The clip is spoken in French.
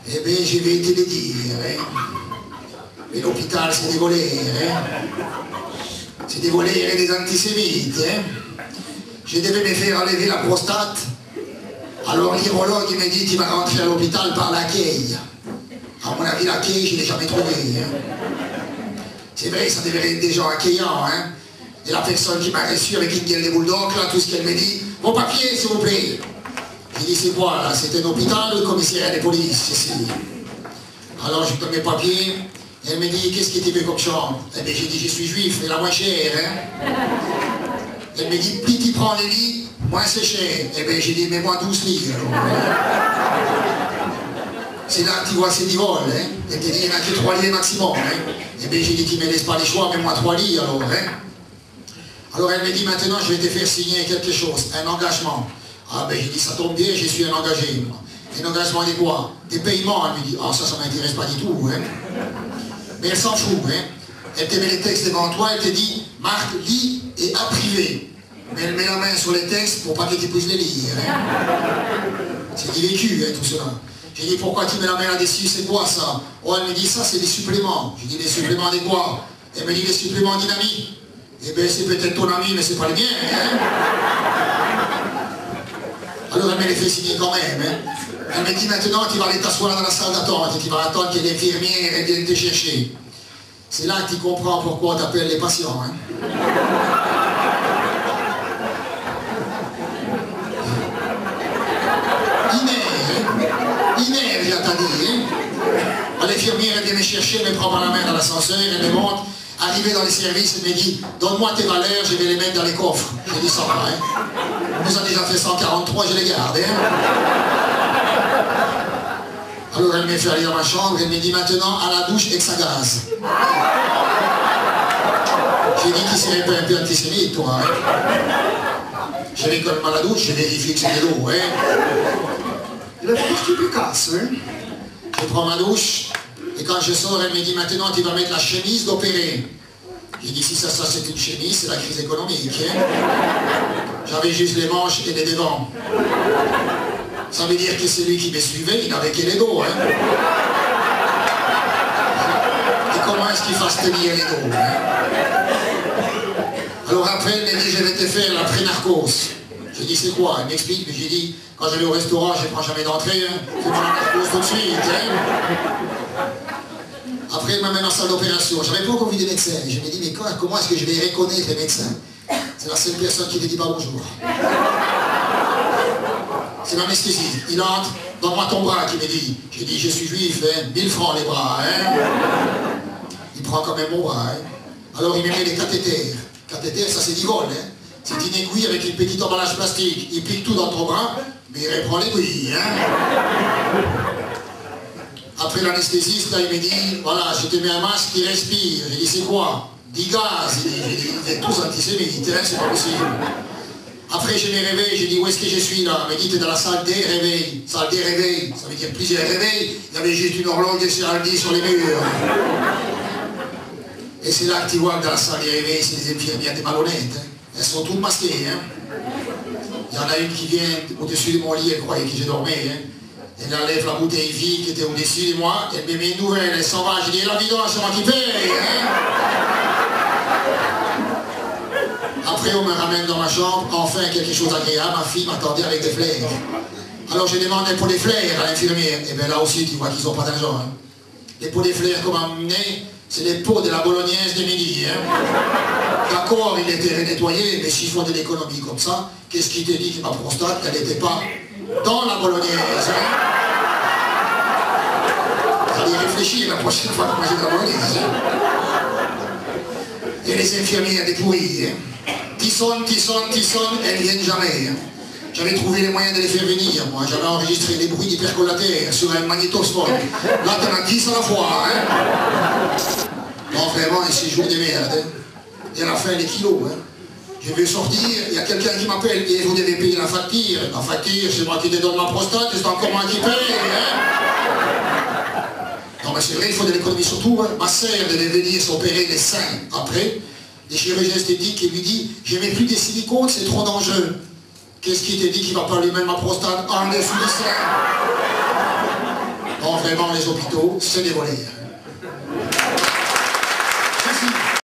Eh bien, je vais te le dire. Hein. Mais l'hôpital, c'est des voleurs. Hein. C'est des voleurs et des antisémites. Hein. Je devais me faire enlever la prostate. Alors l'urologue m'a dit qu'il va rentrer à l'hôpital par l'accueil. À mon avis, l'accueil, je ne l'ai jamais trouvé. Hein. C'est vrai, ça devrait être des gens accueillants. Hein. Et la personne qui m'a reçu avec une gueule de bulldog, là, tout ce qu'elle me dit, vos papiers, s'il vous plaît. J'ai dit, c'est quoi là? C'est un hôpital ou le commissariat de police ici? Alors je lui donne mes papiers. Et elle me dit, qu'est-ce que tu veux comme chambre? Eh bien, j'ai dit, je suis juif, mais la moins chère. Hein. Elle me dit, plus tu prends les lits, moins c'est cher. Eh bien, j'ai dit, mais moi 12 lits. C'est là que tu vois ces 10 vols. Hein. Elle te dit, il n'y en a que 3 lits maximum. Hein. Eh bien, j'ai dit, tu ne me laisses pas les choix, mais moi 3 lits alors. Hein. Alors elle me dit, maintenant, je vais te faire signer quelque chose, un engagement. Ah ben, j'ai dit, ça tombe bien, je suis un engagé. Moi. Un engagement de quoi? Des paiements. Elle me dit, ah ça ne m'intéresse pas du tout. Hein. Mais elle s'en fout. Hein. Elle te met les textes devant toi, elle te dit, Marc, lis et à privé. Mais elle met la main sur les textes pour pas que tu puisses les lire. Hein. C'est du vécu, hein, tout cela. J'ai dit, pourquoi tu mets la main là-dessus, c'est quoi ça? Oh, elle me dit, ça c'est des suppléments. J'ai dit, les suppléments de quoi? Elle me dit, les suppléments dynamiques. Eh bien, c'est peut-être ton ami, mais c'est pas le mien. Hein. Alors elle me les fait signer quand même. Hein. Elle me dit, maintenant, tu vas aller t'asseoir dans la salle d'attente et tu vas attendre que l'infirmière vienne te chercher. C'est là que tu comprends pourquoi on t'appelle les patients. Hein. Inère, j'ai entendu. Hein. L'infirmière vient me chercher, elle me prend par la main dans l'ascenseur, elle me montre. Arrivé dans les services, elle me dit, donne-moi tes valeurs, je vais les mettre dans les coffres. J'ai dit, ça va. Hein. On nous a déjà fait 143, je les garde. Hein. Alors elle me fait aller dans ma chambre, elle me dit, maintenant, à la douche, ex-gaz. J'ai dit qu'il serait pas un peu antisémite, toi. Hein. Je vais quand même à la douche, je vérifie que c'est de l'eau. Hein. Il a fait que tu me casses. Hein. Je prends ma douche, et quand je sors, elle me dit, maintenant, tu vas mettre la chemise d'opérer. J'ai dit, si ça c'est une chemise, c'est la crise économique. Hein. J'avais juste les manches et les devants. Ça veut dire que celui qui me suivait, il n'avait que les dos. Hein. Et comment est-ce qu'il fasse tenir les dos? Hein. Alors après, elle m'a dit, je vais te faire la pré-narcose. J'ai dit, c'est quoi? Elle m'explique, mais j'ai dit, quand je vais au restaurant, je ne prends jamais d'entrée. Hein. Fais-moi la narcose tout de suite. Hein. Après, elle m'amène en salle d'opération. Je n'avais pas encore vu des médecins. Je me dis, mais comment est-ce que je vais reconnaître les médecins? C'est la seule personne qui ne te dit pas bonjour. C'est l'anesthésie. Il entre, donne-moi ton bras, qui me dit. J'ai dit, je suis juif, hein, 1000 francs les bras. Hein. Il prend quand même mon bras. Hein. Alors il me met les cathéters. Cathéter, ça c'est du vol. Hein. C'est une aiguille avec une petite emballage plastique. Il pique tout dans ton bras, mais il reprend l'aiguille. Hein. Après l'anesthésiste, là, il me dit, voilà, je te mets un masque qui respire. J'ai dit, c'est quoi? 10 gaz. J'ai dit, vous êtes tous antisémites, hein, c'est pas possible. Après, je me réveille, j'ai dit, où est-ce que je suis là? Il me dit, t'es dans la salle des réveils. Salle des réveils, ça veut dire plusieurs réveils. Il y avait juste une horloge de Seraldi sur les murs. Et c'est là que tu vois que dans la salle des réveils, c'est des infirmières, des malhonnêtes. Hein. Elles sont toutes masquées. Hein. Il y en a une qui vient au-dessus de mon lit, elle croyait que je dormais. Hein. Elle enlève la bouteille vide qui était au-dessus de moi, elle me met une nouvelle, elle s'en va, je dis, la vidange, c'est moi qui paye. Hein. Après, on me ramène dans ma chambre, enfin quelque chose d'agréable, ma fille m'attendait avec des fleurs. Alors je demandais pour des fleurs à l'infirmière, et bien là aussi, tu vois qu'ils n'ont pas d'argent. Hein. Les pots des fleurs qu'on m'a amené, c'est les pots de la bolognaise de midi. Hein. D'accord, il était nettoyé, mais s'il faut de l'économie comme ça, qu'est-ce qui te dit que ma prostate, elle n'était pas dans la bolognaise? Hein. J'allais y réfléchir la prochaine fois que j'ai de la bolognaise. Hein. Et les infirmières des pourries. Hein. Tissonne, elles viennent jamais. Hein. J'avais trouvé les moyens de les faire venir, moi. J'avais enregistré les bruits d'hypercolataires sur un magnétosphone. Là, t'en as 10 à la fois. Hein. Non, vraiment, un séjour de merde. Hein. Et à la fin, les kilos. Hein. Je vais sortir, il y a quelqu'un qui m'appelle et vous devez payer la facture. La facture, c'est moi qui te donne ma prostate et c'est encore moi qui paye. Hein. Non, mais c'est vrai, il faut de l'économie surtout. Hein. Ma sœur devait venir s'opérer les seins après. Les chirurgiens esthétiques qui lui disent, je mets plus des silicones, c'est trop dangereux. Qu'est-ce qui te dit qu'il ne va pas lui mettre ma prostate en dessous du sein? Non, vraiment, les hôpitaux, c'est des volets.